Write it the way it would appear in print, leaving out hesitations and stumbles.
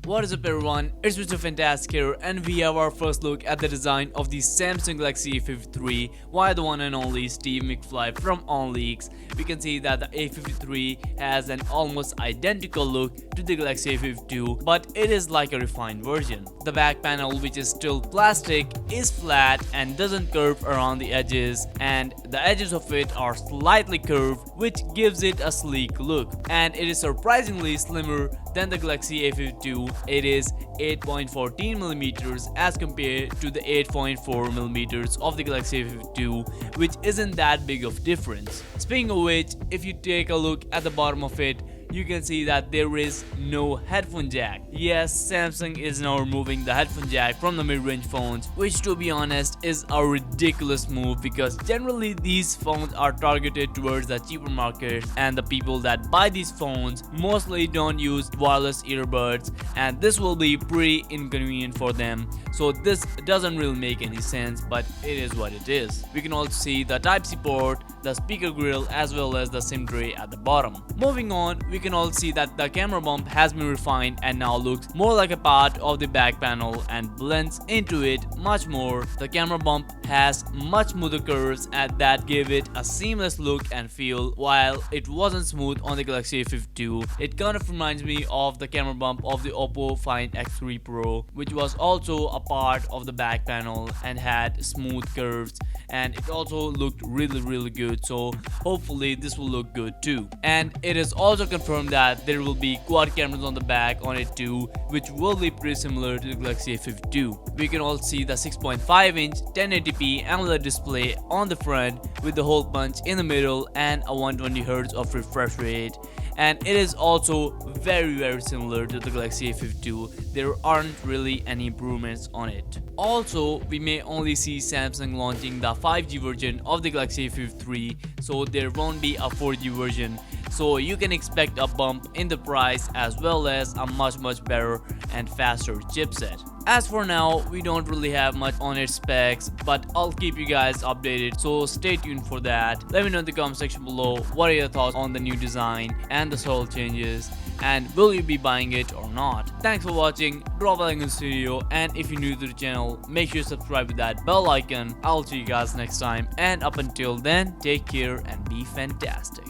What is up everyone, it's Mr. Fantastic here and we have our first look at the design of the Samsung Galaxy A53 via the one and only Steve McFly from OnLeaks. We can see that the A53 has an almost identical look to the Galaxy A52, but it is like a refined version. The back panel, which is still plastic, is flat and doesn't curve around the edges, and the edges of it are slightly curved, which gives it a sleek look. And it is surprisingly slimmer than the Galaxy A52. It is 8.14mm as compared to the 8.4mm of the Galaxy A52, which isn't that big of difference. Speaking of which, if you take a look at the bottom of it, you can see that there is no headphone jack. Yes, Samsung is now removing the headphone jack from the mid-range phones, which to be honest is a ridiculous move because generally these phones are targeted towards the cheaper market, and the people that buy these phones mostly don't use wireless earbuds, and this will be pretty inconvenient for them. So this doesn't really make any sense, but it is what it is. We can also see the Type-C port, the speaker grill, as well as the SIM tray at the bottom. Moving on, we can also see that the camera bump has been refined and now looks more like a part of the back panel and blends into it much more. The camera bump has much smoother curves and that give it a seamless look and feel. While it wasn't smooth on the Galaxy A52, it kind of reminds me of the camera bump of the Oppo Find X3 Pro, which was also a part of the back panel and had smooth curves, and it also looked really good. So hopefully this will look good too. And it is also confirmed that there will be quad cameras on the back on it too, which will be pretty similar to the Galaxy A52. We can also see the 6.5-inch 1080p AMOLED display on the front with the hole punch in the middle and a 120Hz of refresh rate. And it is also very similar to the Galaxy A52. There aren't really any improvements on it. Also, we may only see Samsung launching the 5G version of the Galaxy A53, so there won't be a 4G version. So you can expect a bump in the price as well as a much better and faster chipset. As for now, we don't really have much on its specs, but I'll keep you guys updated, so stay tuned for that. Let me know in the comment section below what are your thoughts on the new design and the subtle changes, and will you be buying it or not. Thanks for watching, drop a like in this video, and if you're new to the channel, make sure you subscribe with that bell icon. I'll see you guys next time, and up until then, take care and be fantastic.